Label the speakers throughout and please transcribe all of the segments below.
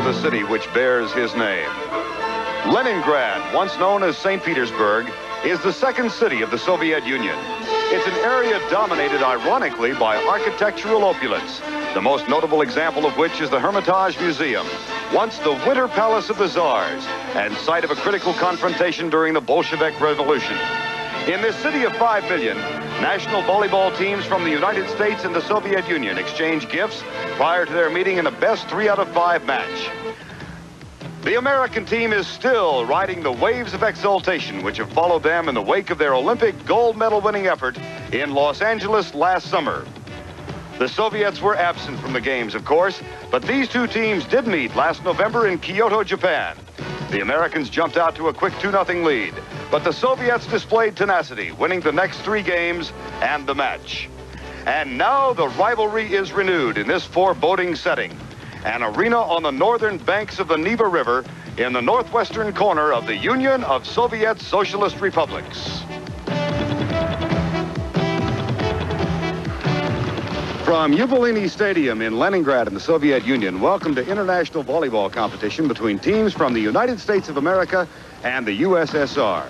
Speaker 1: over the city which bears his name. Leningrad, once known as St. Petersburg, is the second city of the Soviet Union. It's an area dominated, ironically, by architectural opulence, the most notable example of which is the Hermitage Museum, once the winter palace of the Tsars, and site of a critical confrontation during the Bolshevik Revolution. In this city of 5 million, national volleyball teams from the United States and the Soviet Union exchange gifts prior to their meeting in a best 3 out of 5 match. The American team is still riding the waves of exultation which have followed them in the wake of their Olympic gold medal winning effort in Los Angeles last summer. The Soviets were absent from the games, of course, but these two teams did meet last November in Kyoto, Japan. The Americans jumped out to a quick 2-0 lead, but the Soviets displayed tenacity, winning the next 3 games and the match. And now the rivalry is renewed in this foreboding setting. An arena on the northern banks of the Neva River in the northwestern corner of the Union of Soviet Socialist Republics. From Yubileyny Stadium in Leningrad in the Soviet Union, welcome to international volleyball competition between teams from the United States of America and the USSR.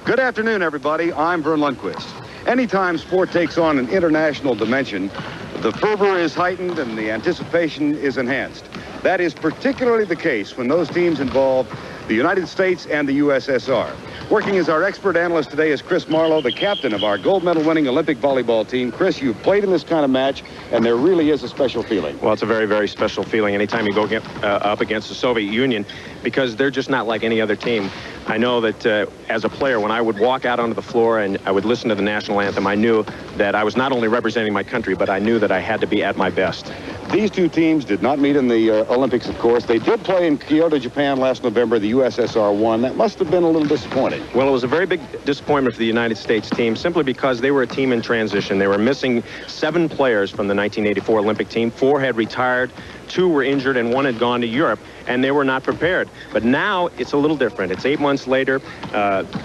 Speaker 1: Good afternoon, everybody. I'm Vern Lundquist. Anytime sport takes on an international dimension, the fervor is heightened and the anticipation is enhanced. That is particularly the case when those teams involve the United States and the USSR. Working as our expert analyst today is Chris Marlowe, the captain of our gold medal winning Olympic volleyball team. Chris, you've played in this kind of match, and there really is a special feeling.
Speaker 2: Well, it's a very, very special feeling anytime you go up against the Soviet Union, because they're just not like any other team. I know that as a player, when I would walk out onto the floor and I would listen to the national anthem, I knew that I was not only representing my country, but I knew that I had to be at my best.
Speaker 1: These two teams did not meet in the Olympics, of course. They did play in Kyoto, Japan last November. The USSR won. That must have been a little disappointing.
Speaker 2: Well, it was a very big disappointment for the United States team, simply because they were a team in transition. They were missing 7 players from the 1984 Olympic team. 4 had retired, 2 were injured, and 1 had gone to Europe, and they were not prepared. But now it's a little different. It's 8 months later.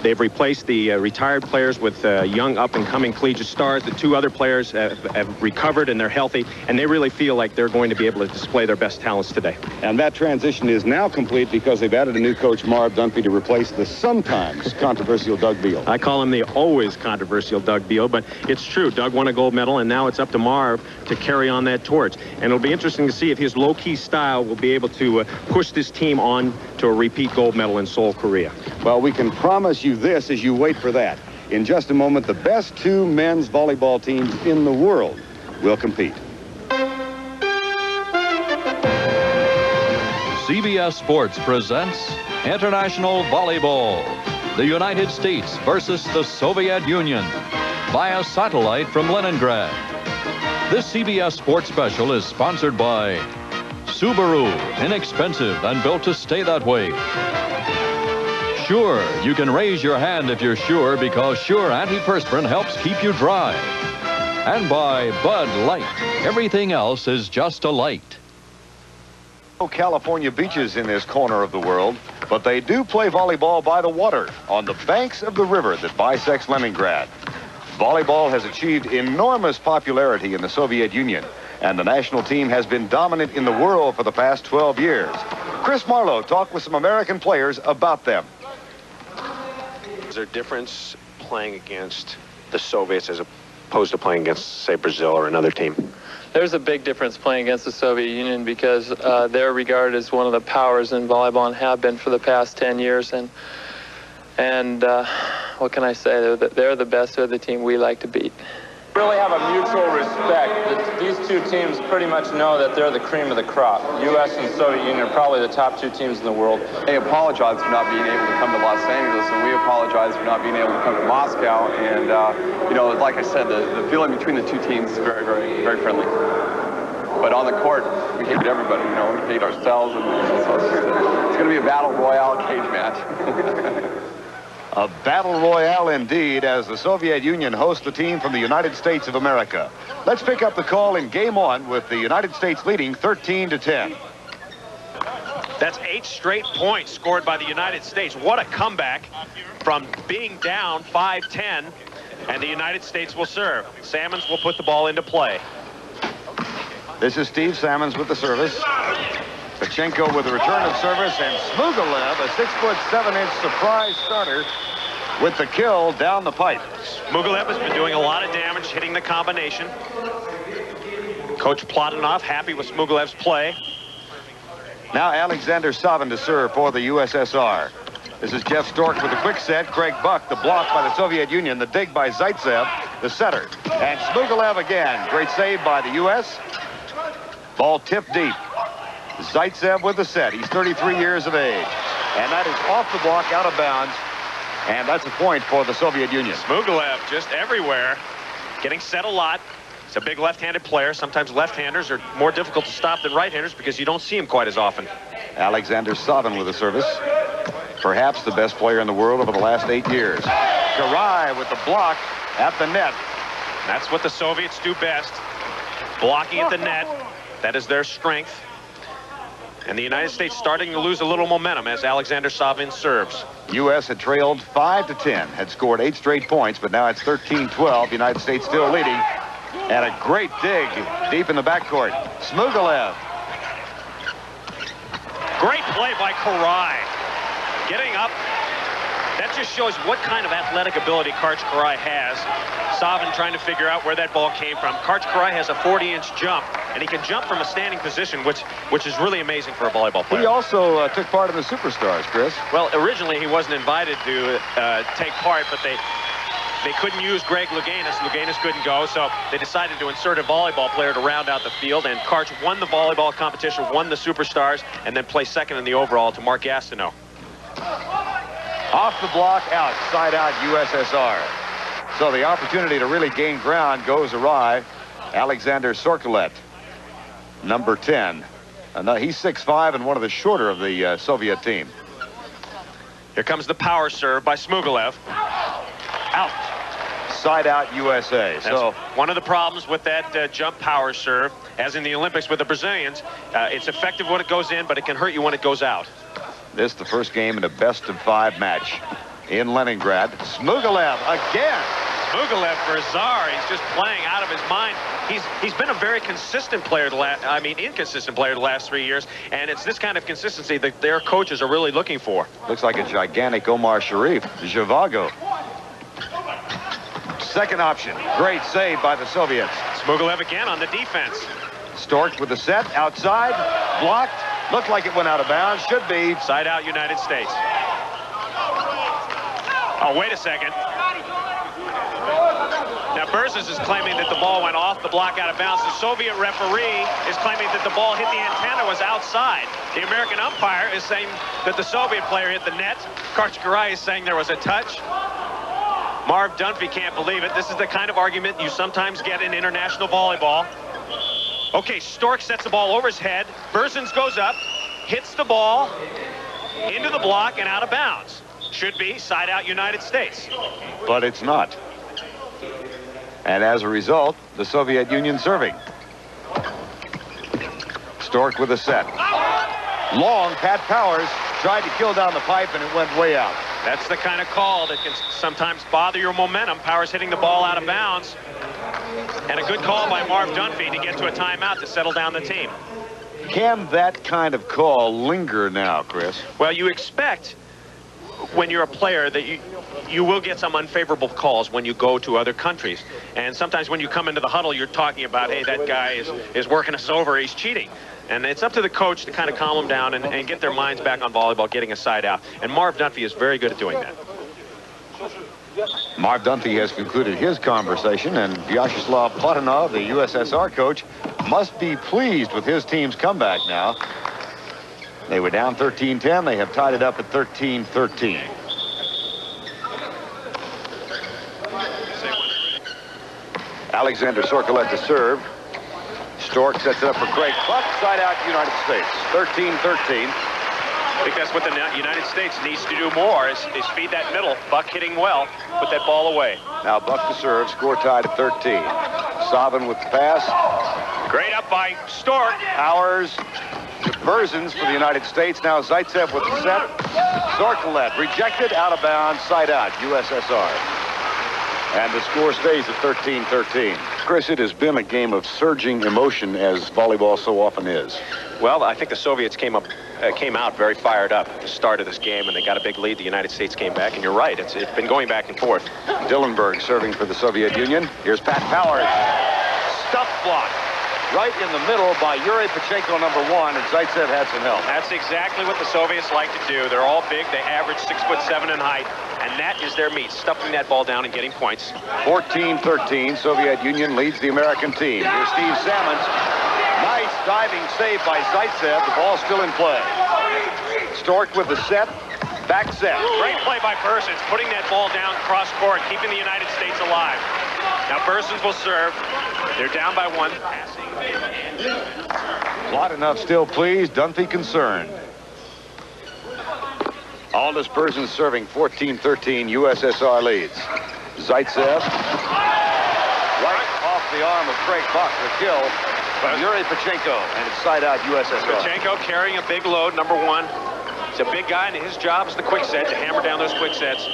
Speaker 2: They've replaced the retired players with young up-and-coming collegiate stars. The 2 other players have recovered, and they're healthy, and they really feel like they're going to be able to display their best talents today.
Speaker 1: And that transition is now complete because they've added a new coach, Marv Dunphy, to replace the sometimes controversial Doug Beal.
Speaker 2: I call him the always controversial Doug Beal, but it's true. Doug won a gold medal, and now it's up to Marv to carry on that torch. And it'll be interesting to see if his low-key style will be able to push this team on to a repeat gold medal in Seoul, Korea.
Speaker 1: Well, we can promise you this as you wait for that. In just a moment, the best 2 men's volleyball teams in the world will compete.
Speaker 3: CBS Sports presents International Volleyball, the United States versus the Soviet Union, via satellite from Leningrad. This CBS Sports special is sponsored by Subaru, inexpensive and built to stay that way. Sure, you can raise your hand if you're sure, because Sure antiperspirant helps keep you dry. And by Bud Light, everything else is just a light.
Speaker 1: California beaches in this corner of the world, but they do play volleyball by the water on the banks of the river that bisects Leningrad. Volleyball has achieved enormous popularity in the Soviet Union, and the national team has been dominant in the world for the past 12 years. Chris Marlowe talked with some American players about them.
Speaker 2: Is there a difference playing against the Soviets as opposed to playing against, say, Brazil or another team?
Speaker 4: There's a big difference playing against the Soviet Union because they're regarded as one of the powers in volleyball and have been for the past 10 years. And what can I say? They're the best. They're the team we like to beat.
Speaker 5: Really have a mutual respect. These 2 teams pretty much know that they're the cream of the crop. U.S. and Soviet Union are probably the top 2 teams in the world.
Speaker 6: They apologize for not being able to come to Los Angeles, and we apologize for not being able to come to Moscow. And, you know, like I said, the feeling between the 2 teams is very, very, very friendly. But on the court, we hate everybody, you know, we hate ourselves. And so it's going to be a battle royale cage match.
Speaker 1: A battle royale indeed, as the Soviet Union hosts the team from the United States of America. Let's pick up the call in game 1 with the United States leading 13-10.
Speaker 7: That's 8 straight points scored by the United States. What a comeback from being down 5-10, and the United States will serve. Salmons will put the ball into play.
Speaker 1: This is Steve Salmons with the service. Pachenko with the return of service, and Smugalev, a 6'7" surprise starter, with the kill down the pipe.
Speaker 7: Smugalev has been doing a lot of damage, hitting the combination. Coach Platonov happy with Smugalev's play.
Speaker 1: Now Alexander Savin to serve for the USSR. This is Jeff Stork with the quick set. Craig Buck, the block by the Soviet Union. The dig by Zaitsev, the setter. And Smugalev again. Great save by the U.S. Ball tipped deep. Zaitsev with the set. He's 33 years of age. And that is off the block, out of bounds. And that's a point for the Soviet Union.
Speaker 7: Smugalev just everywhere, getting set a lot. He's a big left-handed player. Sometimes left-handers are more difficult to stop than right-handers because you don't see him quite as often.
Speaker 1: Alexander Savin with the service. Perhaps the best player in the world over the last 8 years. Karai with the block at the net.
Speaker 7: That's what the Soviets do best. Blocking at the net. That is their strength. And the United States starting to lose a little momentum as Alexander Savin serves.
Speaker 1: U.S. had trailed 5-10, had scored 8 straight points, but now it's 13-12. The United States still leading. And a great dig deep in the backcourt. Smugalev.
Speaker 7: Great play by Karai. Getting up. That just shows what kind of athletic ability Karch Karai has. Savin trying to figure out where that ball came from. Karch Karai has a 40-inch jump, and he can jump from a standing position, which is really amazing for a volleyball player.
Speaker 1: He also took part in the Superstars, Chris.
Speaker 7: Well, originally he wasn't invited to take part, but they couldn't use Greg Louganis. Louganis couldn't go, so they decided to insert a volleyball player to round out the field, and Karch won the volleyball competition, won the Superstars, and then placed second in the overall to Mark Gastineau.
Speaker 1: Off the block, out, side out, USSR. So the opportunity to really gain ground goes awry. Alexander Sorkolet, number 10. He's 6'5" and one of the shorter of the Soviet team.
Speaker 7: Here comes the power serve by Smugalev.
Speaker 1: Out. Side out, USA.
Speaker 7: So one of the problems with that jump power serve, as in the Olympics with the Brazilians, it's effective when it goes in, but it can hurt you when it goes out.
Speaker 1: This the first game in a best-of-5 match in Leningrad. Smugalev again.
Speaker 7: Smugalev for Azar. He's just playing out of his mind. He's been a very consistent player inconsistent player the last 3 years, and it's this kind of consistency that their coaches are really looking for.
Speaker 1: Looks like a gigantic Omar Sharif. Zhivago. Second option. Great save by the Soviets.
Speaker 7: Smugalev again on the defense.
Speaker 1: Stork with the set outside. Blocked. Looked like it went out of bounds. Should be.
Speaker 7: Side out, United States. Oh, wait a second. Now, Berzes is claiming that the ball went off the block out of bounds. The Soviet referee is claiming that the ball hit the antenna, was outside. The American umpire is saying that the Soviet player hit the net. Karch Karai is saying there was a touch. Marv Dunphy can't believe it. This is the kind of argument you sometimes get in international volleyball. Okay, Stork sets the ball over his head. Berzens goes up, hits the ball into the block and out of bounds. Should be side out United States.
Speaker 1: But it's not. And as a result, the Soviet Union serving. Stork with a set. Long, Pat Powers tried to kill down the pipe and it went way out.
Speaker 7: That's the kind of call that can sometimes bother your momentum. Powers hitting the ball out of bounds. And a good call by Marv Dunphy to get to a timeout to settle down the team.
Speaker 1: Can that kind of call linger now, Chris?
Speaker 7: Well, you expect when you're a player that you will get some unfavorable calls when you go to other countries. And sometimes when you come into the huddle, you're talking about, hey, that guy is working us over, he's cheating. And it's up to the coach to kind of calm them down and get their minds back on volleyball, getting a side out. And Marv Dunphy is very good at doing that.
Speaker 1: Marv Dunphy has concluded his conversation, and Vyacheslav Platonov, the USSR coach, must be pleased with his team's comeback now. They were down 13-10. They have tied it up at 13-13. Alexander Sorkolet to serve. Stork sets it up for Craig Buck. Side out, United States. 13-13.
Speaker 7: I think that's what the United States needs to do more is feed that middle. Buck hitting well. Put that ball away.
Speaker 1: Now Buck to serve. Score tied at 13. Savin with the pass.
Speaker 7: Great up by Stork.
Speaker 1: Powers to Berzens for the United States. Now Zaitsev with the set. Sorkolet rejected, out of bounds, side out, USSR. And the score stays at 13-13. Chris, it has been a game of surging emotion, as volleyball so often is.
Speaker 2: Well, I think the Soviets came out very fired up at the start of this game, and they got a big lead. The United States came back, and you're right. It's been going back and forth.
Speaker 1: Dillenberg serving for the Soviet Union. Here's Pat Powers. Stuff block. Right in the middle by Yuri Pachenko, number 1, and Zaitsev had some help.
Speaker 2: That's exactly what the Soviets like to do. They're all big. They average 6'7" in height, and that is their meat, stuffing that ball down and getting points.
Speaker 1: 14-13, Soviet Union leads the American team. Here's Steve Salmons. Nice diving save by Zaitsev. The ball still in play. Stork with the set. Back set.
Speaker 7: Great play by Bersons, putting that ball down cross court, keeping the United States alive. Now Bersons will serve. They're down by 1.
Speaker 1: Not enough still, please. Dunphy concerned. Aldous Bersons serving. 14-13, USSR leads. Zaitsev. Right off the arm of Craig Buck. The kill from Yuri Pachenko. And it's side out USSR.
Speaker 7: Pachenko carrying a big load, number 1. He's a big guy, and his job is the quick set, to hammer down those quick sets.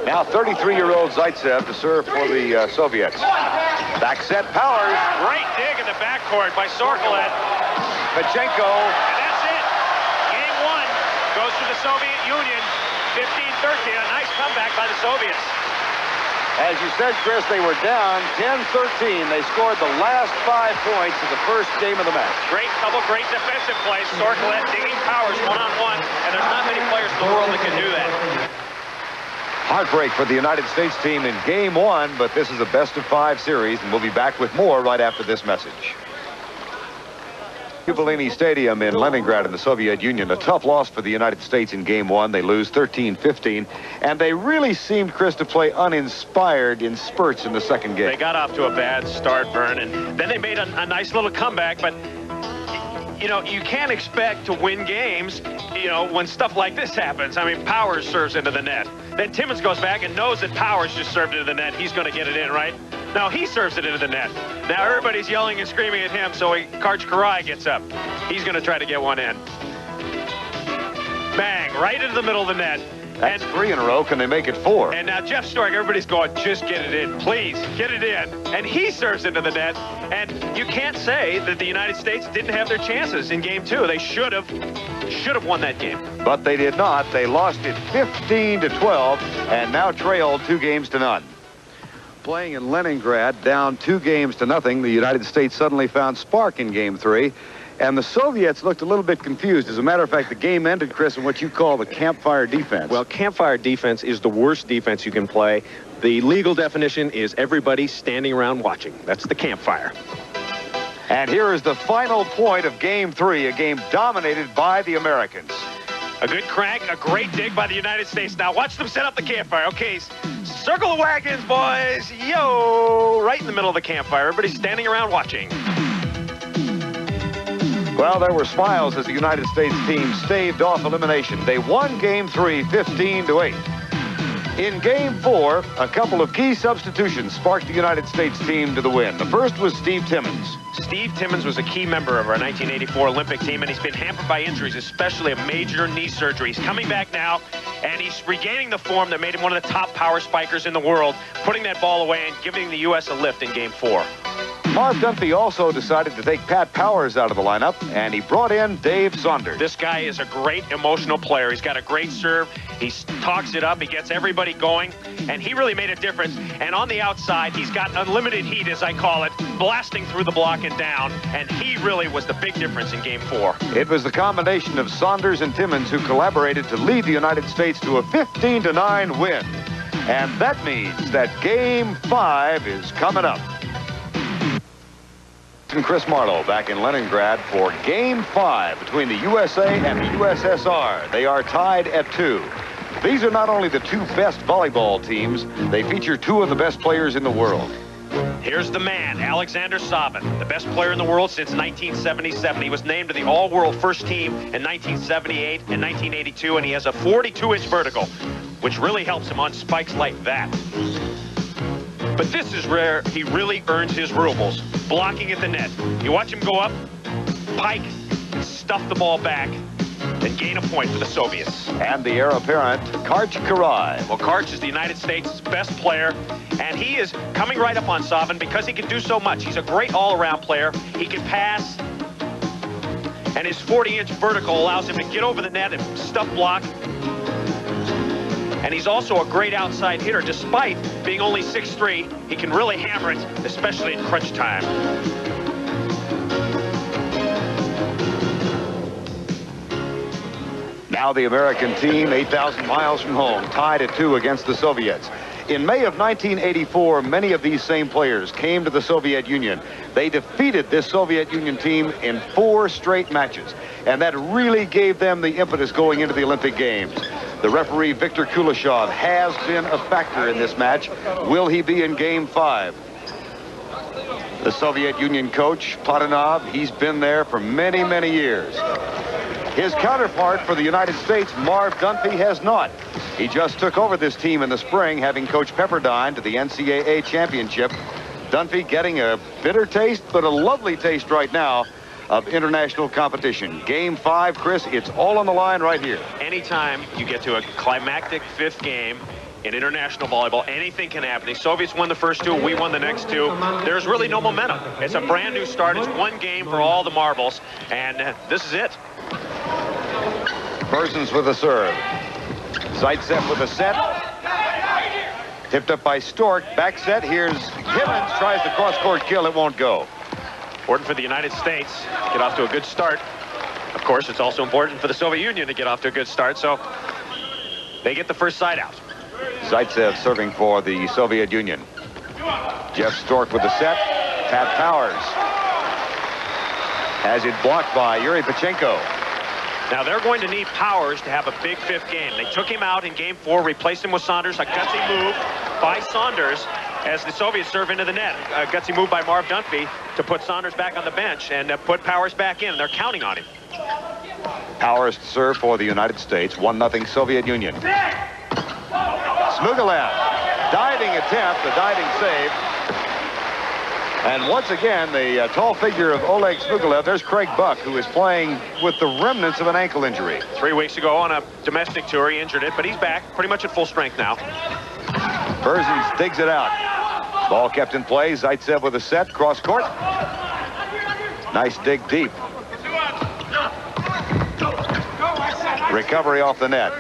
Speaker 1: Now 33-year-old Zaitsev to serve for the Soviets. Back set, Powers.
Speaker 7: Great dig in the backcourt by Sorkolet.
Speaker 1: Pachenko.
Speaker 7: And that's it. Game 1 goes to the Soviet Union. 15-13, a nice comeback by the Soviets.
Speaker 1: As you said, Chris, they were down 10-13. They scored the last 5 points of the first game of the match.
Speaker 7: Great defensive plays. Sorkolet digging Powers one-on-one, and there's not many players in the world that can do that.
Speaker 1: Heartbreak for the United States team in Game 1, but this is a best-of-5 series, and we'll be back with more right after this message. Yubilini Stadium in Leningrad in the Soviet Union. A tough loss for the United States in Game 1. They lose 13-15, and they really seemed, Chris, to play uninspired in spurts in the second game.
Speaker 7: They got off to a bad start, Vern, and then they made a nice little comeback, but you know, you can't expect to win games, you know, when stuff like this happens. I mean, Powers serves into the net. Then Timmons goes back and knows that Powers just served into the net. He's going to get it in, right? Now he serves it into the net. Now everybody's yelling and screaming at him, so Karch Karai gets up. He's going to try to get one in. Bang, right into the middle of the net.
Speaker 1: That's 3 in a row. Can they make it 4?
Speaker 7: And now Jeff Stork, everybody's going, just get it in, please, get it in. And he serves into the net. And you can't say that the United States didn't have their chances in Game 2. They should have won that game.
Speaker 1: But they did not. They lost it 15-12 and now trailed 2 games to none. Playing in Leningrad, down 2 games to nothing, the United States suddenly found spark in Game 3. And the Soviets looked a little bit confused. As a matter of fact, the game ended, Chris, in what you call the campfire defense.
Speaker 2: Well, campfire defense is the worst defense you can play. The legal definition is everybody standing around watching. That's the campfire.
Speaker 1: And here is the final point of Game 3, a game dominated by the Americans.
Speaker 7: A good crank, a great dig by the United States. Now watch them set up the campfire. Okay, circle the wagons, boys. Yo, right in the middle of the campfire. Everybody's standing around watching.
Speaker 1: Well, there were smiles as the United States team staved off elimination. They won Game 3, 15-8. In Game 4, a couple of key substitutions sparked the United States team to the win. The first was Steve Timmons.
Speaker 7: Steve Timmons was a key member of our 1984 Olympic team, and he's been hampered by injuries, especially a major knee surgery. He's coming back now, and he's regaining the form that made him one of the top power spikers in the world, putting that ball away and giving the U.S. a lift in Game 4.
Speaker 1: Marv Dunphy also decided to take Pat Powers out of the lineup, and he brought in Dave Saunders.
Speaker 7: This guy is a great emotional player. He's got a great serve. He talks it up. He gets everybody going, and he really made a difference. And on the outside, he's got unlimited heat, as I call it, blasting through the block and down, and he really was the big difference in Game 4.
Speaker 1: It was the combination of Saunders and Timmons who collaborated to lead the United States to a 15-9 win. And that means that Game 5 is coming up. And Chris Marlowe back in Leningrad for Game 5 between the USA and the USSR. They are tied at 2. These are not only the 2 best volleyball teams, they feature 2 of the best players in the world.
Speaker 7: Here's the man, Alexander Sabin, the best player in the world since 1977. He was named to the all-world first team in 1978 and 1982, and he has a 42-inch vertical, which really helps him on spikes like that. But this is where he really earns his rubles, blocking at the net. You watch him go up, pike, stuff the ball back, and gain a point for the Soviets.
Speaker 1: And the heir apparent, Karch Karai.
Speaker 7: Well, Karch is the United States' best player. And he is coming right up on Savin because he can do so much. He's a great all-around player. He can pass. And his 40-inch vertical allows him to get over the net and stuff block. And he's also a great outside hitter. Despite being only 6'3", he can really hammer it, especially in crunch time.
Speaker 1: Now the American team, 8,000 miles from home, tied at 2 against the Soviets. In May of 1984, many of these same players came to the Soviet Union. They defeated this Soviet Union team in 4 straight matches, and that really gave them the impetus going into the Olympic Games. The referee, Viktor Kuleshov, has been a factor in this match. Will he be in Game 5? The Soviet Union coach, Padanov, he's been there for many, many years. His counterpart for the United States, Marv Dunphy, has not. He just took over this team in the spring, having coached Pepperdine to the NCAA championship. Dunphy getting a bitter taste, but a lovely taste right now of international competition. Game 5, Chris, it's all on the line right here.
Speaker 7: Anytime you get to a climactic 5th game in international volleyball, anything can happen. The Soviets won the first 2, we won the next 2. There's really no momentum. It's a brand new start. It's one game for all the marbles, and this is it.
Speaker 1: Berzins with a serve. Zaitsev with a set. Tipped up by Stork. Back set. Here's Gibbons. Tries the cross-court kill. It won't go.
Speaker 7: Important for the United States to get off to a good start. Of course, it's also important for the Soviet Union to get off to a good start, so they get the first side out.
Speaker 1: Zaitsev serving for the Soviet Union. Jeff Stork with the set. Pat Powers has it blocked by Yuri Pachenko.
Speaker 7: Now they're going to need Powers to have a big 5th game. They took him out in Game 4, replaced him with Saunders. A gutsy move by Saunders as the Soviets serve into the net. A gutsy move by Marv Dunphy to put Saunders back on the bench and put Powers back in. They're counting on him.
Speaker 1: Powers to serve for the United States. 1-0 Soviet Union. Smugalev, diving attempt, the diving save. And once again, the tall figure of Oleg Smugalev. There's Craig Buck, who is playing with the remnants of an ankle injury.
Speaker 7: 3 weeks ago on a domestic tour, he injured it, but he's back pretty much at full strength now.
Speaker 1: Berzins digs it out. Ball kept in play. Zaitsev with a set, cross court. Nice dig deep. Recovery off the net.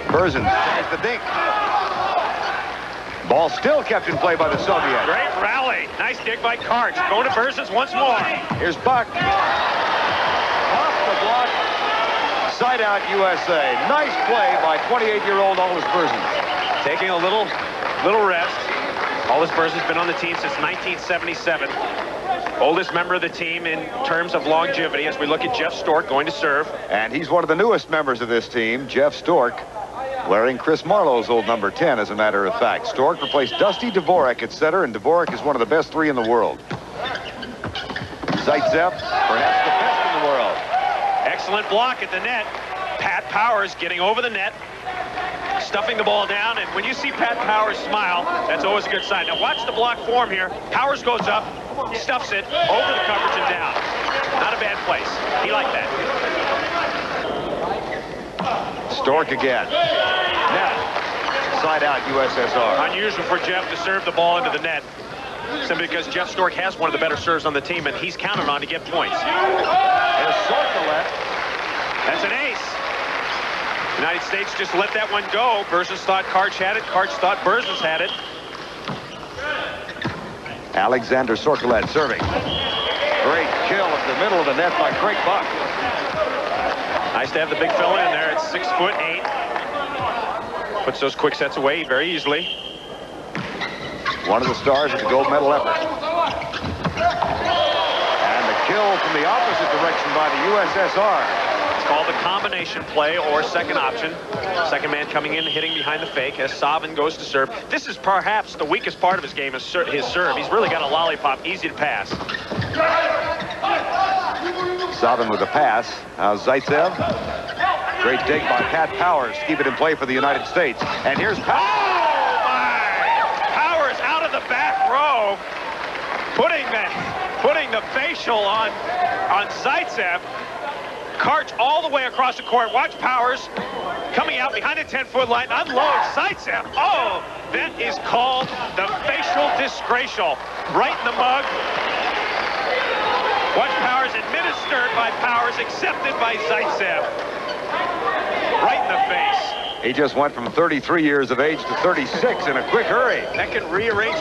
Speaker 1: Berzins tries the dink. Ball still kept in play by the Soviets.
Speaker 7: Great rally. Nice dig by Karch. Going to Berzins once more.
Speaker 1: Here's Buck. Off the block. Side out USA. Nice play by 28-year-old Aldis Berzins.
Speaker 7: Taking a little rest. Aldis Berzins been on the team since 1977. Oldest member of the team in terms of longevity as we look at Jeff Stork going to serve.
Speaker 1: And he's one of the newest members of this team, Jeff Stork, wearing Chris Marlowe's old number 10, as a matter of fact. Stork replaced Dusty Dvorak at center, and Dvorak is one of the best 3 in the world. Zaitsev, perhaps the best in the world.
Speaker 7: Excellent block at the net. Pat Powers getting over the net, stuffing the ball down, and when you see Pat Powers smile, that's always a good sign. Now watch the block form here. Powers goes up, stuffs it, over the coverage and down. Not a bad place. He liked that.
Speaker 1: Stork again. Net. Side out USSR.
Speaker 7: Unusual for Jeff to serve the ball into the net, simply because Jeff Stork has one of the better serves on the team, and he's counted on to get points.
Speaker 1: There's Sorkolet.
Speaker 7: That's an ace. United States just let that one go. Berzins thought Karch had it. Karch thought Berzins had it.
Speaker 1: Alexander Sorkolet serving. Great kill at the middle of the net by Craig Buck.
Speaker 7: Nice to have the big fella in there at 6'8". Puts those quick sets away very easily.
Speaker 1: One of the stars of the gold medal effort. And the kill from the opposite direction by the USSR.
Speaker 7: It's called the combination play or second option. Second man coming in, hitting behind the fake as Savin goes to serve. This is perhaps the weakest part of his game, is his serve. He's really got a lollipop, easy to pass.
Speaker 1: Savin with a pass. Now Zaitsev. Great dig by Pat Powers to keep it in play for the United States. And here's Powers.
Speaker 7: Oh, my! Powers out of the back row, putting the facial on Zaitsev. Karch all the way across the court. Watch Powers coming out behind the 10-foot line. Unloads Zaitsev. Oh, that is called the facial disgracial. Right in the mug. Watch Powers administered by Powers, accepted by Zaitsev. Right in the face.
Speaker 1: He just went from 33 years of age to 36 in a quick hurry.
Speaker 7: That can rearrange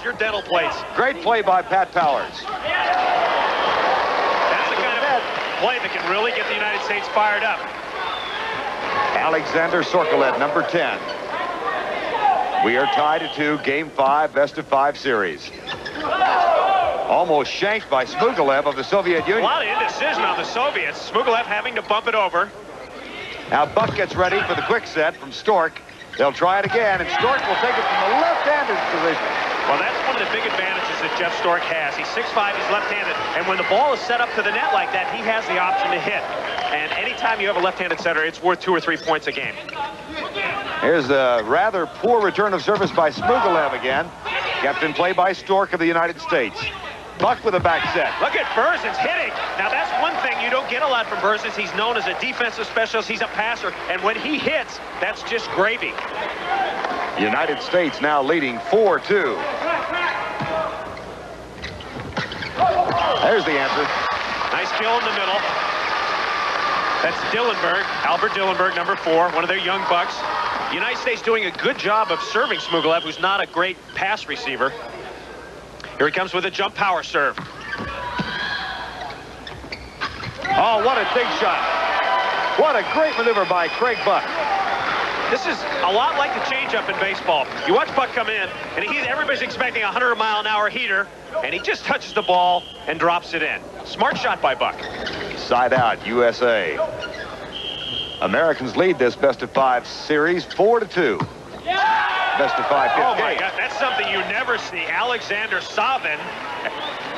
Speaker 7: your dental plates.
Speaker 1: Great play by Pat Powers.
Speaker 7: That's the kind of play that can really get the United States fired up.
Speaker 1: Alexander Sorkolet, number 10. We are tied at 2, Game 5, best-of-5 series. Almost shanked by Smugalev of the Soviet Union.
Speaker 7: A lot of indecision on the Soviets. Smugalev having to bump it over.
Speaker 1: Now Buck gets ready for the quick set from Stork. They'll try it again, and Stork will take it from the left-handed position.
Speaker 7: Well, that's one of the big advantages that Jeff Stork has. He's 6'5", he's left-handed, and when the ball is set up to the net like that, he has the option to hit. And anytime you have a left-handed setter, it's worth 2 or 3 points a game.
Speaker 1: Here's a rather poor return of service by Smugalev again. Kept in play by Stork of the United States. Buck with a back set.
Speaker 7: Look at Berzins hitting. Now, that's one thing you don't get a lot from Berzins. He's known as a defensive specialist. He's a passer. And when he hits, that's just gravy.
Speaker 1: United States now leading 4-2. There's the answer.
Speaker 7: Nice kill in the middle. That's Dillenberg, Albert Dillenberg, number 4, one of their young bucks. The United States doing a good job of serving Smugalev, who's not a great pass receiver. Here he comes with a jump power serve.
Speaker 1: Oh, what a big shot. What a great maneuver by Craig Buck.
Speaker 7: This is a lot like the changeup in baseball. You watch Buck come in, and everybody's expecting a 100-mile-an-hour heater, and he just touches the ball and drops it in. Smart shot by Buck.
Speaker 1: Side out, USA. Americans lead this best-of-5 series 4-2. Best-of-5 fifth
Speaker 7: Oh, my
Speaker 1: game.
Speaker 7: God, that's something you never see. Alexander Savin.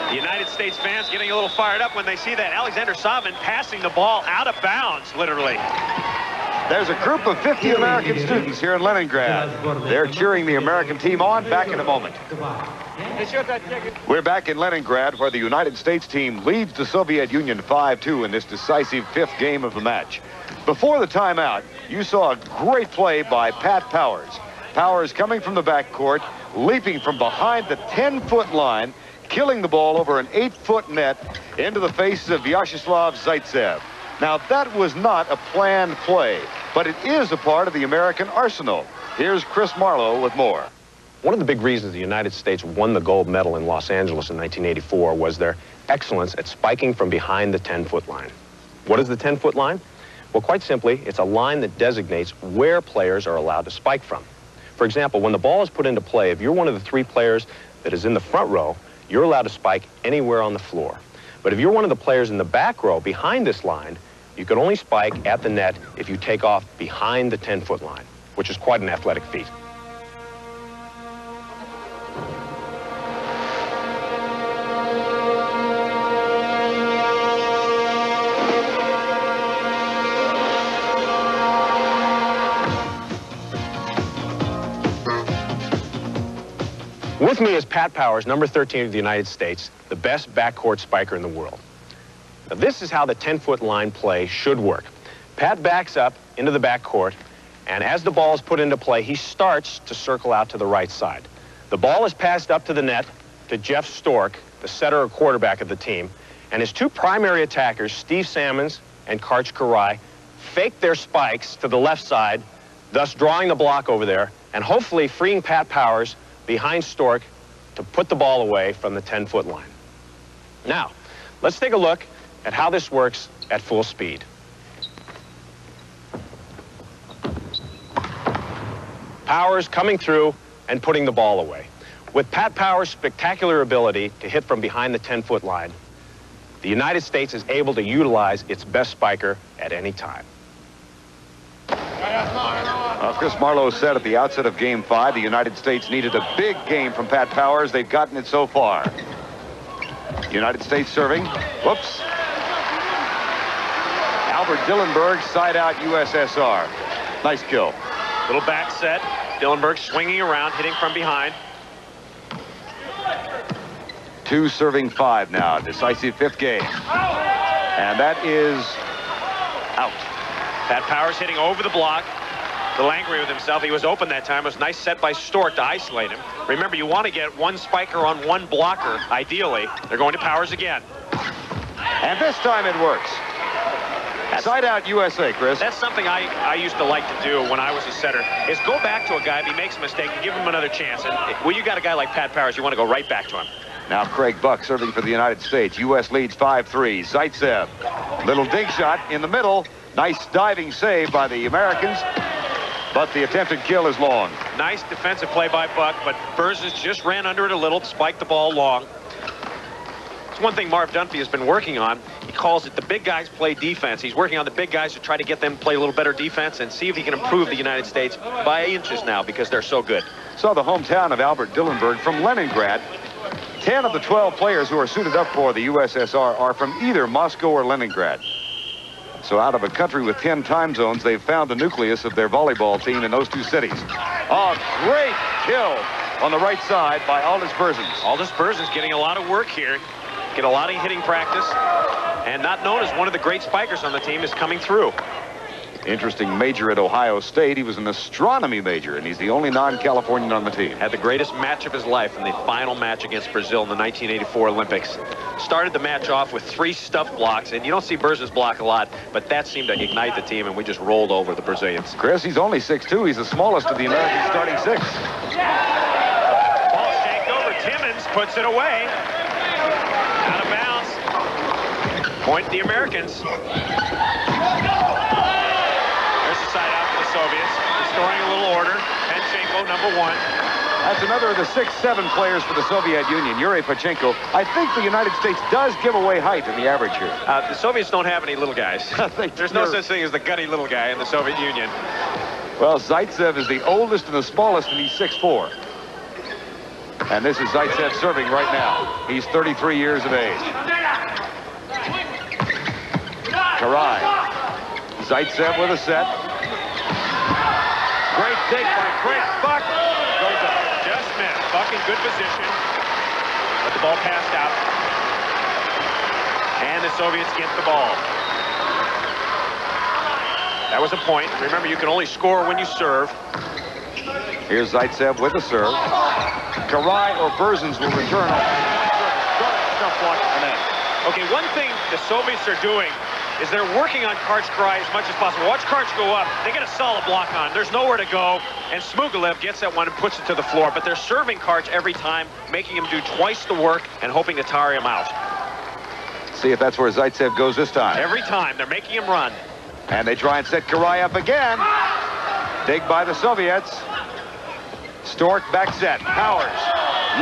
Speaker 7: The United States fans getting a little fired up when they see that. Alexander Savin passing the ball out of bounds, literally.
Speaker 1: There's a group of 50 American students here in Leningrad. They're cheering the American team on. Back in a moment. We're back in Leningrad, where the United States team leads the Soviet Union 5-2 in this decisive 5th game of the match. Before the timeout, you saw a great play by Pat Powers. Powers coming from the backcourt, leaping from behind the 10-foot line, killing the ball over an 8-foot net into the faces of Vyacheslav Zaitsev. Now, that was not a planned play, but it is a part of the American arsenal. Here's Chris Marlowe with more.
Speaker 2: One of the big reasons the United States won the gold medal in Los Angeles in 1984 was their excellence at spiking from behind the 10-foot line. What is the 10-foot line? Well, quite simply, it's a line that designates where players are allowed to spike from. For example, when the ball is put into play, if you're one of the 3 players that is in the front row, you're allowed to spike anywhere on the floor. But if you're one of the players in the back row behind this line, you can only spike at the net if you take off behind the 10-foot line, which is quite an athletic feat. With me is Pat Powers, number 13 of the United States, the best backcourt spiker in the world. Now, this is how the 10-foot line play should work. Pat backs up into the backcourt, and as the ball is put into play, he starts to circle out to the right side. The ball is passed up to the net to Jeff Stork, the setter or quarterback of the team, and his 2 primary attackers, Steve Salmons and Karch Karai, fake their spikes to the left side, thus drawing the block over there, and hopefully freeing Pat Powers behind Stork to put the ball away from the 10-foot line. Now, let's take a look at how this works at full speed. Powers coming through and putting the ball away. With Pat Powers' spectacular ability to hit from behind the 10-foot line, the United States is able to utilize its best spiker at any time.
Speaker 1: Chris Marlowe said at the outset of Game 5, the United States needed a big game from Pat Powers. They've gotten it so far. United States serving. Whoops. Albert Dillenberg, side out USSR. Nice kill.
Speaker 7: Little back set. Dillenberg swinging around, hitting from behind.
Speaker 1: 2 serving 5 now. Decisive 5th game. And that is
Speaker 7: Out. Pat Powers hitting over the block. A little angry with himself. He was open that time. It was a nice set by Stork to isolate him. Remember, you want to get one spiker on one blocker, ideally. They're going to Powers again.
Speaker 1: And this time it works. Side out USA, Chris.
Speaker 7: That's something I used to like to do when I was a setter, is go back to a guy if he makes a mistake and give him another chance. And when you got a guy like Pat Powers, you want to go right back to him.
Speaker 1: Now Craig Buck serving for the United States. U.S. leads 5-3. Zaitsev. Little dig shot in the middle. Nice diving save by the Americans. But the attempted kill is long.
Speaker 7: Nice defensive play by Buck, but Berzins just ran under it a little, spiked the ball long. It's one thing Marv Dunphy has been working on. He calls it the big guys play defense. He's working on the big guys to try to get them to play a little better defense and see if he can improve the United States by inches now because they're so good.
Speaker 1: So the hometown of Albert Dillenberg from Leningrad. 10 of the 12 players who are suited up for the USSR are from either Moscow or Leningrad. So out of a country with 10 time zones, they've found the nucleus of their volleyball team in those two cities. A great kill on the right side by Aldis Berzins.
Speaker 7: Aldis Berzins getting a lot of work here, get a lot of hitting practice, and not known as one of the great spikers on the team is coming through.
Speaker 1: Interesting major at Ohio State. He was an astronomy major, and he's the only non-Californian on the team.
Speaker 7: Had the greatest match of his life in the final match against Brazil in the 1984 Olympics. Started the match off with 3 stuff blocks, and you don't see Berzins block a lot, but that seemed to ignite the team, and we just rolled over the Brazilians.
Speaker 1: Chris, he's only 6'2". He's the smallest of the American starting 6.
Speaker 7: Ball shanked over. Timmons puts it away. Out of bounds. Point the Americans. Side out for the Soviets, restoring a little order. Pachenko, number 1.
Speaker 1: That's another of the 6-7 players for the Soviet Union, Yuri Pachenko. I think the United States does give away height in the average here.
Speaker 7: The Soviets don't have any little guys. There's no such thing as the gutty little guy in the Soviet Union.
Speaker 1: Well, Zaitsev is the oldest and the smallest, and he's 6'4". And this is Zaitsev serving right now. He's 33 years of age. Karai. Zaitsev with a set. Great dig by Craig Buck. Goes up.
Speaker 7: Just missed. Buck in good position. But the ball passed out. And the Soviets get the ball. That was a point. Remember, you can only score when you serve.
Speaker 1: Here's Zaitsev with a serve. Karai or Berzins will return.
Speaker 7: Okay, one thing the Soviets are doing is they're working on Karch Karai as much as possible. Watch Karch go up. They get a solid block on. There's nowhere to go. And Smugalev gets that one and puts it to the floor. But they're serving Karch every time, making him do twice the work and hoping to tire him out.
Speaker 1: See if that's where Zaitsev goes this time.
Speaker 7: Every time. They're making him run.
Speaker 1: And they try and set Karai up again. Dig by the Soviets. Stork back set. Powers.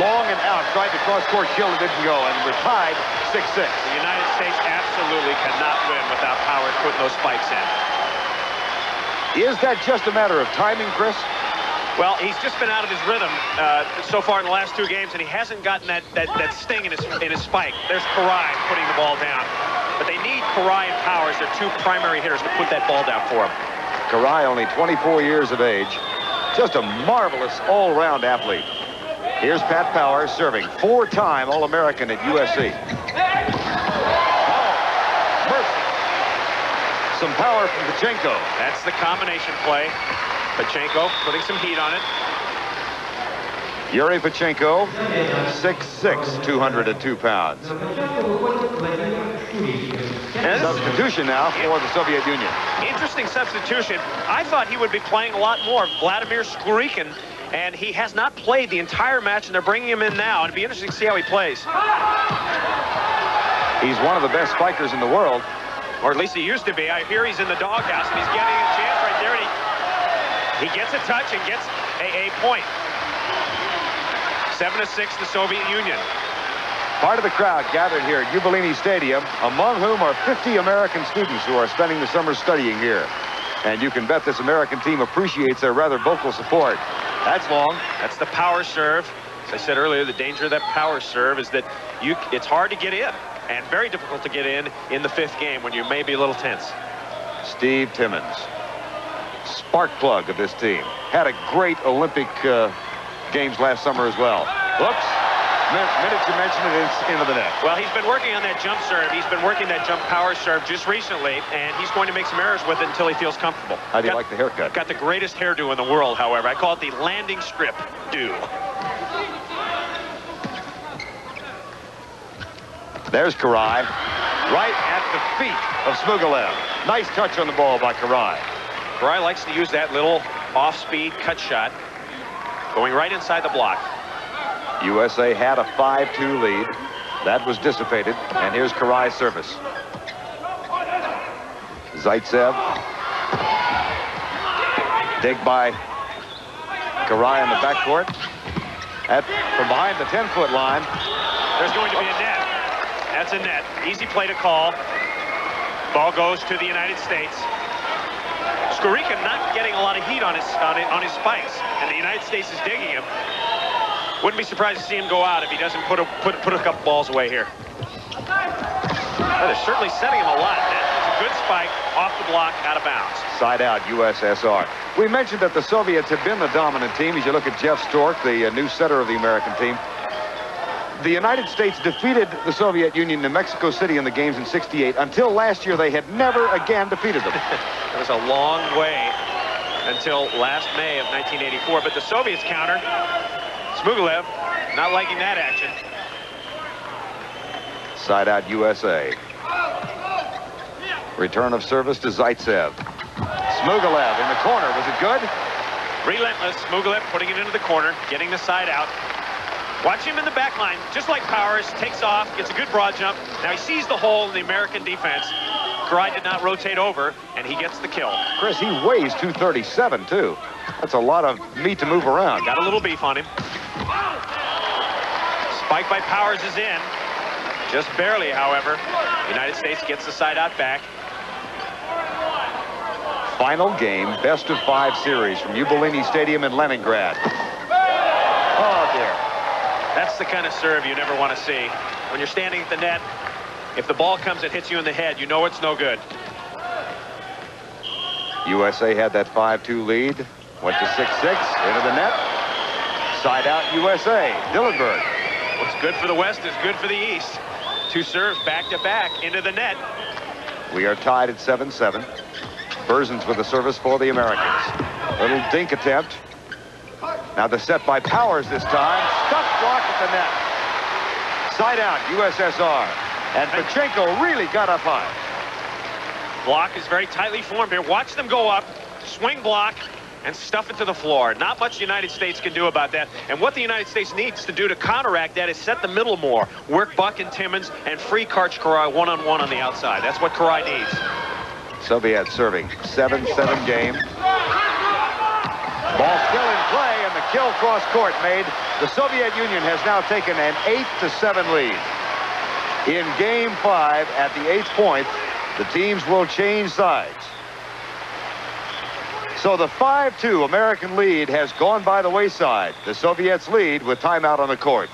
Speaker 1: Long and out. Tried to cross-court kill. It didn't go. And we're tied 6-6.
Speaker 7: The United States absolutely cannot win without Powers putting those spikes in.
Speaker 1: Is that just a matter of timing, Chris?
Speaker 7: Well, he's just been out of his rhythm so far in the last 2 games, and he hasn't gotten that sting in his spike. There's Karai putting the ball down. But they need Karai and Powers, their 2 primary hitters, to put that ball down for him.
Speaker 1: Karai, only 24 years of age. Just a marvelous all-round athlete. Here's Pat Powers serving. 4-time All-American at USC. Oh, mercy. Some power from Pachenko.
Speaker 7: That's the combination play. Pachenko putting some heat on it.
Speaker 1: Yuri Pachenko, 6'6", 202 pounds. Substitution now for the Soviet Union.
Speaker 7: Interesting substitution. I thought he would be playing a lot more. Vladimir Skurikin, and he has not played the entire match, and they're bringing him in now. It'd be interesting to see how he plays.
Speaker 1: He's one of the best spikers in the world.
Speaker 7: Or at least he used to be. I hear he's in the doghouse, and he's getting a chance right there. And he gets a touch and gets a point. 7-6, the Soviet Union.
Speaker 1: Part of the crowd gathered here at Yubilini Stadium, among whom are 50 American students who are spending the summer studying here. And you can bet this American team appreciates their rather vocal support. That's long.
Speaker 7: That's the power serve. As I said earlier, the danger of that power serve is that it's hard to get in, and very difficult to get in the 5th game when you may be a little tense.
Speaker 1: Steve Timmons, spark plug of this team. Had a great Olympic games last summer as well. Whoops. Minute you mention it, it's into the net.
Speaker 7: Well, he's been working on that jump serve. He's been working that jump power serve just recently, and he's going to make some errors with it until he feels comfortable.
Speaker 1: How do you like the haircut?
Speaker 7: Got the greatest hairdo in the world, however. I call it the landing strip do.
Speaker 1: There's Karai, right at the feet of Smugalev. Nice touch on the ball by Karai.
Speaker 7: Karai likes to use that little off-speed cut shot, going right inside the block.
Speaker 1: USA had a 5-2 lead. That was dissipated, and here's Karai's service. Zaitsev. Dig by Karai in the backcourt. From behind the 10-foot line.
Speaker 7: There's going to be a net. That's a net. Easy play to call. Ball goes to the United States. Skorika not getting a lot of heat on his spikes, and the United States is digging him. Wouldn't be surprised to see him go out if he doesn't put a couple balls away here. That is certainly setting him a lot. That is a good spike off the block, out of bounds.
Speaker 1: Side out, USSR. We mentioned that the Soviets had been the dominant team. As you look at Jeff Stork, the new setter of the American team. The United States defeated the Soviet Union in Mexico City in the games in '68. Until last year, they had never again defeated them.
Speaker 7: It was a long way until last May of 1984. But the Soviets counter. Smugalev not liking that action.
Speaker 1: Side out, USA. Return of service to Zaitsev. Smugalev in the corner. Was it good?
Speaker 7: Relentless. Smugalev putting it into the corner, getting the side out. Watch him in the back line, just like Powers, takes off, gets a good broad jump. Now he sees the hole in the American defense. Karai did not rotate over, and he gets the kill.
Speaker 1: Chris, he weighs 237, too. That's a lot of meat to move around.
Speaker 7: Got a little beef on him. Spike by Powers is in. Just barely, however. United States gets the side out back.
Speaker 1: Final game, best-of-5 series from Ubelini Stadium in Leningrad. Oh, dear.
Speaker 7: That's the kind of serve you never want to see. When you're standing at the net, if the ball comes and hits you in the head, you know it's no good.
Speaker 1: USA had that 5-2 lead. Went to 6-6, into the net. Side out, USA. Dillenberg.
Speaker 7: What's good for the West is good for the East. Two serves back-to-back into the net.
Speaker 1: We are tied at 7-7. Berzins with the service for the Americans. Little dink attempt. Now the set by Powers this time. Stuck block at the net. Side out, USSR. And Pachenko really got up high.
Speaker 7: Block is very tightly formed here. Watch them go up, swing block, and stuff it to the floor. Not much the United States can do about that. And what the United States needs to do to counteract that is set the middle more. Work Buck and Timmons and free Karch Karai one-on-one on the outside. That's what Karai needs.
Speaker 1: Soviet serving. 7-7 game. Ball still in play, and the kill cross court made. The Soviet Union has now taken an 8-7 lead. In game 5, at the 8th point, the teams will change sides. So the 5-2 American lead has gone by the wayside. The Soviets lead with timeout on the court.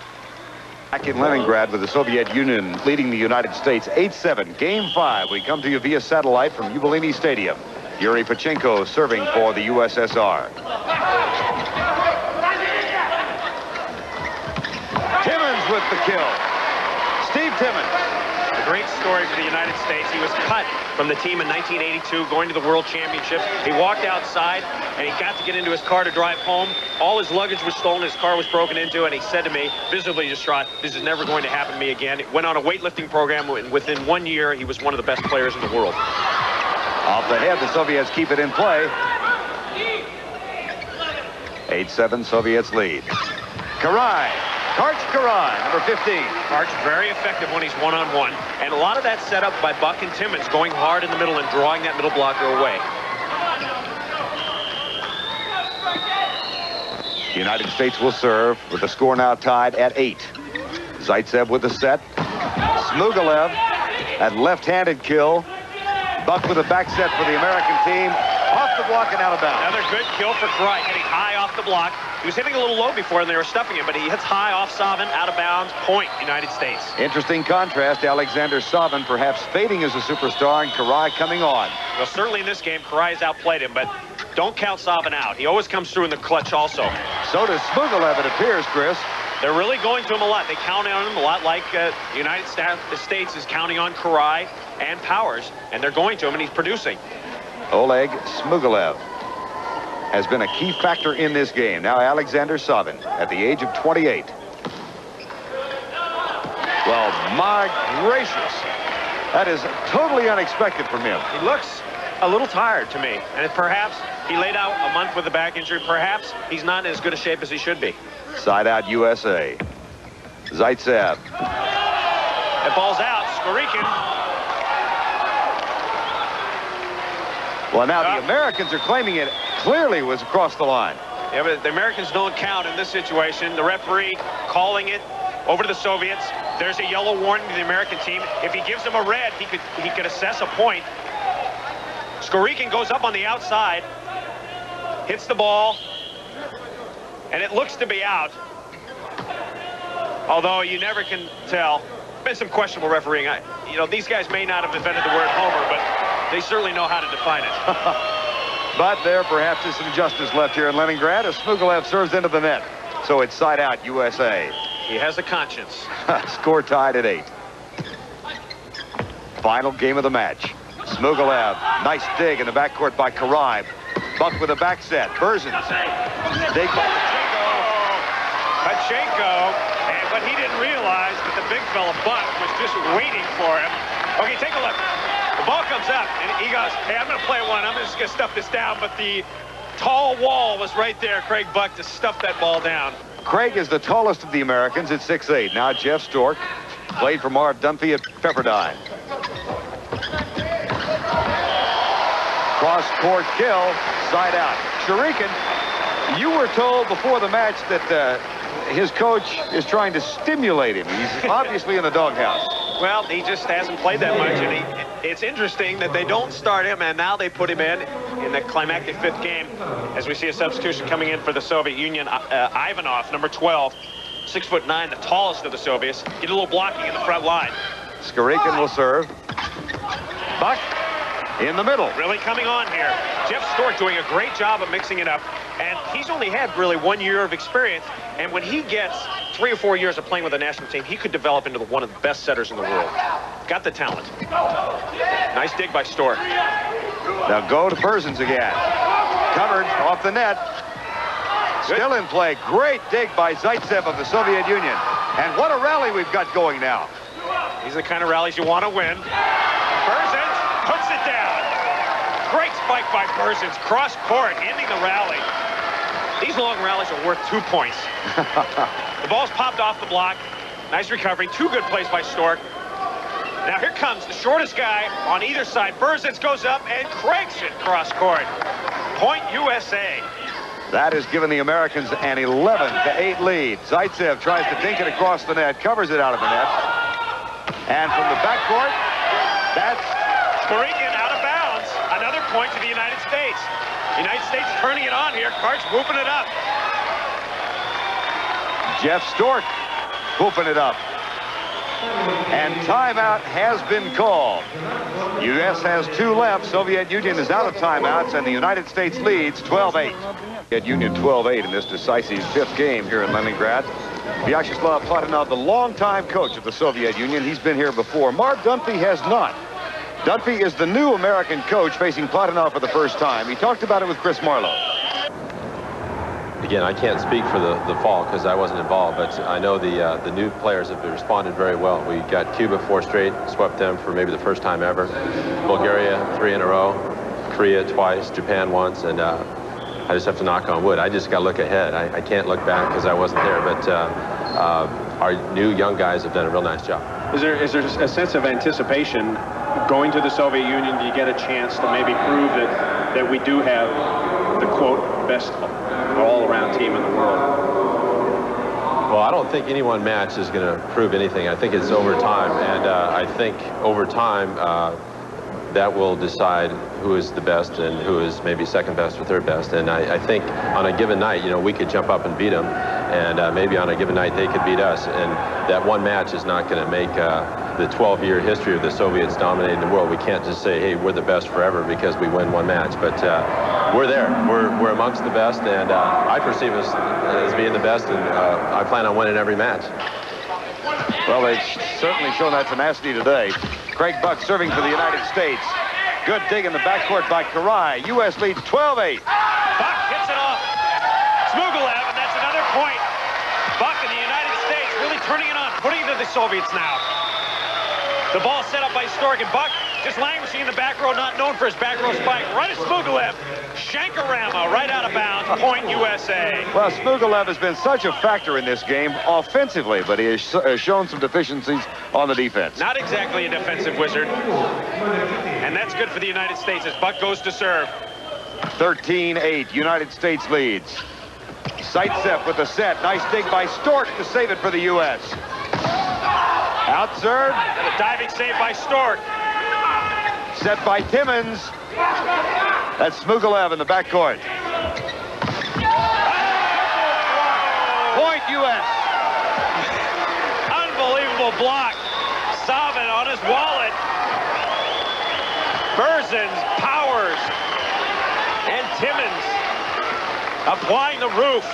Speaker 1: Back in Leningrad with the Soviet Union leading the United States 8-7. Game 5, we come to you via satellite from Ubelini Stadium. Yuri Pachenko serving for the USSR. Timmons with the kill. Steve Timmons.
Speaker 7: A great story for the United States. He was cut from the team in 1982, going to the World Championships. He walked outside, and he got to get into his car to drive home. All his luggage was stolen. His car was broken into, and he said to me, visibly distraught, "This is never going to happen to me again." He went on a weightlifting program, and within 1 year, he was one of the best players in the world.
Speaker 1: Off the head, the Soviets keep it in play. 8-7, Soviets lead. Karai. Karch Karai, number 15.
Speaker 7: Karch very effective when he's one-on-one. And a lot of that set up by Buck and Timmons going hard in the middle and drawing that middle blocker away.
Speaker 1: The United States will serve with the score now tied at 8. Zaitsev with the set. Smugalev, that left-handed kill. Buck with a back set for the American team. Off the block and out of bounds.
Speaker 7: Another good kill for Karai, hitting high off the block. He was hitting a little low before and they were stuffing him, but he hits high off Savin, out of bounds, point, United States.
Speaker 1: Interesting contrast, Alexander Savin perhaps fading as a superstar and Karai coming on.
Speaker 7: Well, certainly in this game, Karai has outplayed him, but don't count Savin out. He always comes through in the clutch also.
Speaker 1: So does Smugalev, it appears, Chris.
Speaker 7: They're really going to him a lot. They count on him a lot like the United States is counting on Karai and Powers, and they're going to him, and he's producing.
Speaker 1: Oleg Smugalev has been a key factor in this game. Now Alexander Savin at the age of 28. Well, my gracious, that is totally unexpected from him.
Speaker 7: He looks a little tired to me, and perhaps he laid out a month with a back injury. Perhaps he's not in as good a shape as he should be.
Speaker 1: Side out USA. Zaitsev.
Speaker 7: That ball's out. Skorikin.
Speaker 1: Well, now the Americans are claiming it clearly was across the line.
Speaker 7: Yeah, but the Americans don't count in this situation. The referee calling it over to the Soviets. There's a yellow warning to the American team. If he gives them a red, he could assess a point. Skorikin goes up on the outside, hits the ball, and it looks to be out. Although you never can tell. Been some questionable refereeing. You know, these guys may not have invented the word homer, but they certainly know how to define it.
Speaker 1: But there perhaps is some justice left here in Leningrad as Smugalev serves into the net. So it's side out USA.
Speaker 7: He has a conscience.
Speaker 1: Score tied at 8. Final game of the match. Smugalev, nice dig in the backcourt by Karai. Buck with a back set. Berzins. Dig by
Speaker 7: Pachenko, but he didn't realize that the big fella Buck was just waiting for him. Okay, take a look. The ball comes up, and he goes, hey, I'm going to play one. I'm just going to stuff this down. But the tall wall was right there, Craig Buck, to stuff that ball down.
Speaker 1: Craig is the tallest of the Americans at 6'8". Now Jeff Stork played for Marv Dunphy at Pepperdine. Cross-court kill, side out. Shurikin, you were told before the match that his coach is trying to stimulate him. He's obviously in the doghouse.
Speaker 7: Well, he just hasn't played that much, and it's interesting that they don't start him, and now they put him in the climactic 5th game, as we see a substitution coming in for the Soviet Union. Ivanov, number 12, 6'9", the tallest of the Soviets. Get a little blocking in the front line.
Speaker 1: Skorikin will serve. Buck in the middle.
Speaker 7: Really coming on here. Jeff Stork doing a great job of mixing it up, and he's only had really 1 year of experience, and when he gets 3 or 4 years of playing with the national team, he could develop into one of the best setters in the world. Got the talent. Nice dig by Stork.
Speaker 1: Now go to Berzins again. Covered off the net.
Speaker 7: Good.
Speaker 1: Still in play. Great dig by Zaitsev of the Soviet Union. And what a rally we've got going now.
Speaker 7: These are the kind of rallies you want to win. Berzins puts it down. Great spike by Berzins. Cross court, ending the rally. These long rallies are worth 2 points. The ball's popped off the block. Nice recovery. 2 good plays by Stork. Now here comes the shortest guy on either side. Berzins goes up and cranks it cross court. Point USA.
Speaker 1: That has given the Americans an 11-8 lead. Zaitsev tries to dink it across the net, covers it out of the net. And from the backcourt, that's
Speaker 7: Skorikin out of bounds. Another point to the United States. United States turning it on here. Karch whooping it up.
Speaker 1: Jeff Stork whooping it up. And timeout has been called. U.S. has 2 left. Soviet Union is out of timeouts, and the United States leads 12-8. Soviet Union 12-8 in this decisive 5th game here in Leningrad. Vyacheslav Platonov, the longtime coach of the Soviet Union. He's been here before. Marv Dunphy has not. Dunphy is the new American coach facing Platonov for the first time. He talked about it with Chris Marlowe.
Speaker 8: Again, I can't speak for the fall because I wasn't involved, but I know the new players have responded very well. We got Cuba 4 straight, swept them for maybe the first time ever. Bulgaria 3 in a row, Korea twice, Japan once, and I just have to knock on wood. I just got to look ahead. I can't look back because I wasn't there, but our new young guys have done a real nice job.
Speaker 2: Is there a sense of anticipation going to the Soviet Union? Do you get a chance to maybe prove that we do have the, quote, best all-around team in the world?
Speaker 8: Well, I don't think any one match is going to prove anything. I think it's over time, and I think over time that will decide who is the best and who is maybe second best or third best. And I think on a given night, you know, we could jump up and beat them, and maybe on a given night they could beat us. And that one match is not going to make the 12-year history of the Soviets dominating the world. We can't just say, hey, we're the best forever because we win one match. But we're there. We're amongst the best, and I perceive us as being the best, and I plan on winning every match.
Speaker 1: Well, they've certainly shown that tenacity today. Craig Buck serving for the United States. Good dig in the backcourt by Karai. U.S. leads 12-8.
Speaker 7: Buck hits it off Smugalev, and that's another point. Buck in the United States really turning it on, putting it to the Soviets now. The ball set up by Stork, and Buck just languishing in the back row, not known for his back row spike. Right at Smugalev. Shankarama right out of bounds. Point USA.
Speaker 1: Well, Smugalev has been such a factor in this game offensively, but he has shown some deficiencies on the defense.
Speaker 7: Not exactly a defensive wizard. And that's good for the United States as Buck goes to serve.
Speaker 1: 13-8, United States leads. Zaitsev with the set. Nice dig by Stork to save it for the U.S. Out serve.
Speaker 7: And a diving save by Stork.
Speaker 1: Set by Timmons. That's Smugalev in the backcourt. Point U.S.
Speaker 7: Unbelievable block. Savin on his wallet. Berzins, Powers, and Timmons applying the roof.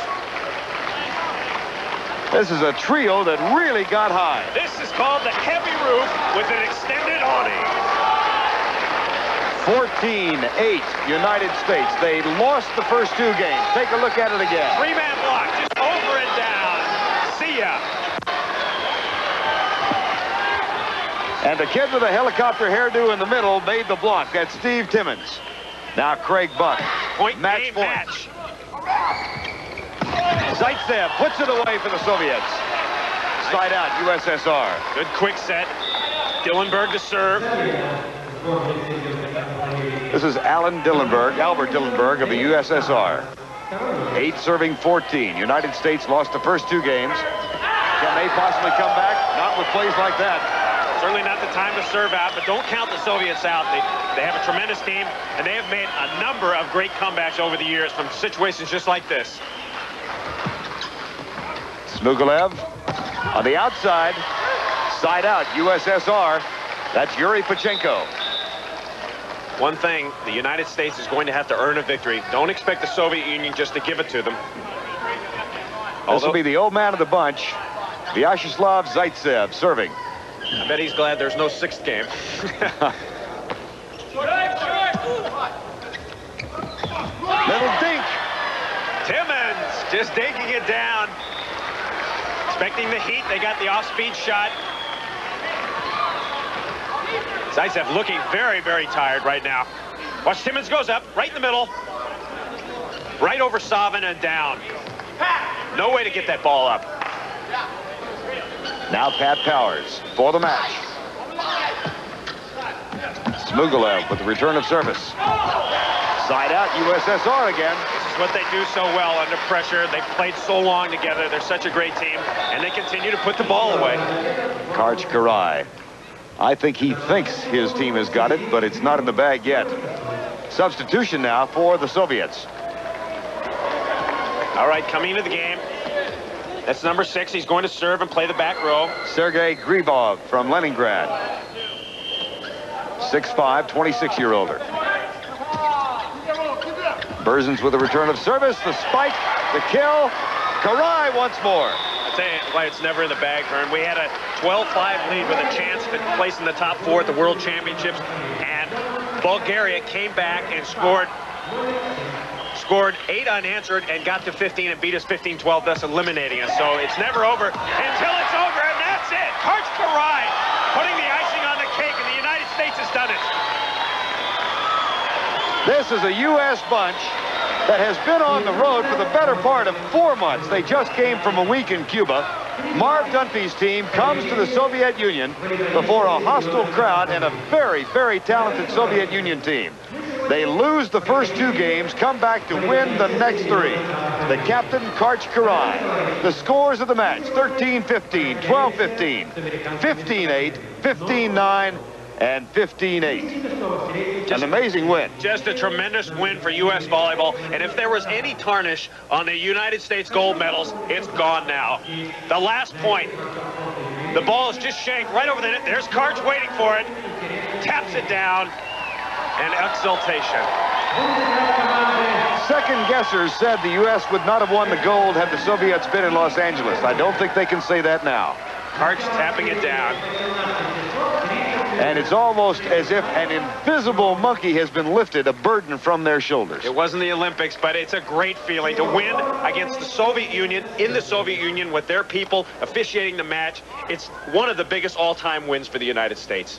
Speaker 1: This is a trio that really got high.
Speaker 7: This is called the heavy roof with an extended awning.
Speaker 1: 14-8, United States. They lost the first two games. Take a look at it again.
Speaker 7: Three-man block, just over and down. See ya.
Speaker 1: And the kid with a helicopter hairdo in the middle made the block. That's Steve Timmons. Now Craig Buck.
Speaker 7: Point
Speaker 1: match
Speaker 7: game
Speaker 1: point.
Speaker 7: match.
Speaker 1: Zaitsev puts it away for the Soviets. Side out, USSR.
Speaker 7: Good quick set. Dillenberg to serve.
Speaker 1: This is Albert Dillenberg of the USSR. 8 serving 14. United States lost the first two games. Can they possibly come back? Not with plays like that.
Speaker 7: Certainly not the time to serve out, but don't count the Soviets out. They have a tremendous team, and they have made a number of great comebacks over the years from situations just like this.
Speaker 1: Smugalev on the outside. Side out, USSR. That's Yuri Pachenko.
Speaker 7: One thing, the United States is going to have to earn a victory. Don't expect the Soviet Union just to give it to them.
Speaker 1: This will be the old man of the bunch, Vyacheslav Zaitsev, serving.
Speaker 7: I bet he's glad there's no sixth game.
Speaker 1: Little dink.
Speaker 7: Timmons just dinking it down. Expecting the heat. They got the off-speed shot. Zaitsev looking very, very tired right now. Watch, Timmons goes up, right in the middle. Right over Savin and down. No way to get that ball up.
Speaker 1: Now Pat Powers for the match. Smugalev with the return of service. Side out, USSR again.
Speaker 7: This is what they do so well under pressure. They've played so long together. They're such a great team, and they continue to put the ball away.
Speaker 1: Karch Karai. I think he thinks his team has got it, but it's not in the bag yet. Substitution now for the Soviets.
Speaker 7: All right, coming into the game. That's number 6. He's going to serve and play the back row.
Speaker 1: Sergei Gribov from Leningrad. 6'5", 26-year-older. Berzins with a return of service. The spike, the kill. Karai once more.
Speaker 7: I'll tell you why it's never in the bag, Vern. We had a 12-5 lead with a chance to place in the top 4 at the World Championships, and Bulgaria came back and scored 8 unanswered and got to 15 and beat us 15-12, thus eliminating us. So it's never over until it's over, and that's it. Karch Karai putting the icing on the cake, and the United States has done it.
Speaker 1: This is a U.S. bunch that has been on the road for the better part of 4 months. They just came from a week in Cuba. Marv Dunphy's team comes to the Soviet Union before a hostile crowd and a very, very talented Soviet Union team. They lose the first 2 games, come back to win the next 3. The captain, Karch Karai. The scores of the match, 13-15, 12-15, 15-8, 15-9, and 15-8. An amazing win.
Speaker 7: Just a tremendous win for U.S. volleyball. And if there was any tarnish on the United States gold medals, it's gone now. The last point. The ball is just shanked right over the net. There's Karch waiting for it. Taps it down. And exultation.
Speaker 1: Second guessers said the U.S. would not have won the gold had the Soviets been in Los Angeles. I don't think they can say that now.
Speaker 7: Karch tapping it down.
Speaker 1: And it's almost as if an invisible monkey has been lifted, a burden from their shoulders.
Speaker 7: It wasn't the Olympics, but it's a great feeling to win against the Soviet Union, in the Soviet Union, with their people officiating the match. It's one of the biggest all-time wins for the United States.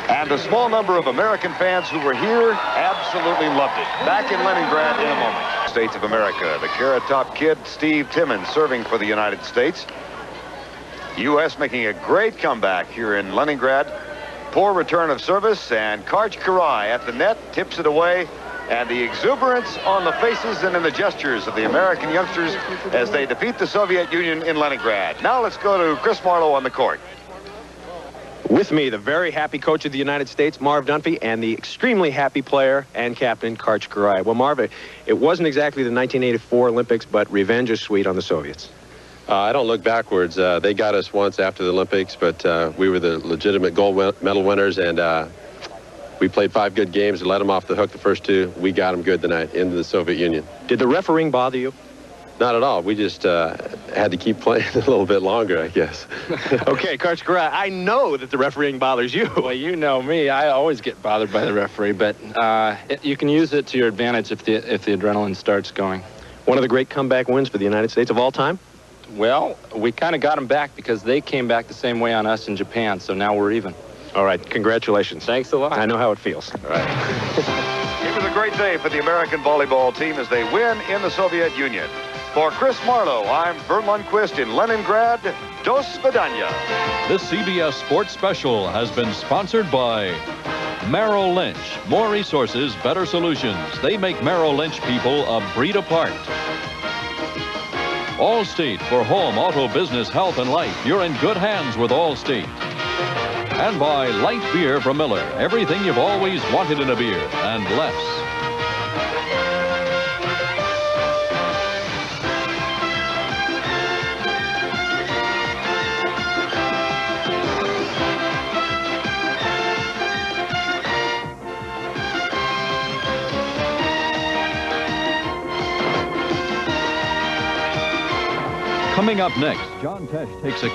Speaker 1: And a small number of American fans who were here absolutely loved it. Back in Leningrad in a moment. States of America, the Carrot Top Kid, Steve Timmons, serving for the United States. U.S. making a great comeback here in Leningrad. Poor return of service, and Karch Karai at the net tips it away. And the exuberance on the faces and in the gestures of the American youngsters as they defeat the Soviet Union in Leningrad. Now let's go to Chris Marlowe on the court.
Speaker 2: With me, the very happy coach of the United States, Marv Dunphy, and the extremely happy player and captain, Karch Karai. Well, Marv, it wasn't exactly the 1984 Olympics, but revenge is sweet on the Soviets.
Speaker 8: I don't look backwards. They got us once after the Olympics, but we were the legitimate gold medal winners, and we played 5 good games and let them off the hook the first 2. We got them good tonight into the Soviet Union.
Speaker 2: Did the refereeing bother you?
Speaker 8: Not at all. We just had to keep playing a little bit longer, I guess.
Speaker 2: Okay, Karch Karai, I know that the refereeing bothers you.
Speaker 5: Well, you know me. I always get bothered by the referee, but you can use it to your advantage if the adrenaline starts going.
Speaker 2: One of the great comeback wins for the United States of all time?
Speaker 5: Well, we kind of got them back because they came back the same way on us in Japan, so now we're even.
Speaker 2: All right, congratulations.
Speaker 5: Thanks a lot.
Speaker 2: I know how it feels.
Speaker 1: All right. It was a great day for the American volleyball team as they win in the Soviet Union. For Chris Marlowe, I'm Vern Lundquist in Leningrad. Dos Svidania.
Speaker 3: This CBS Sports Special has been sponsored by Merrill Lynch. More resources, better solutions. They make Merrill Lynch people a breed apart. Allstate, for home, auto, business, health, and life. You're in good hands with Allstate. And by light beer from Miller. Everything you've always wanted in a beer, and less. Coming up next, John Tesh takes a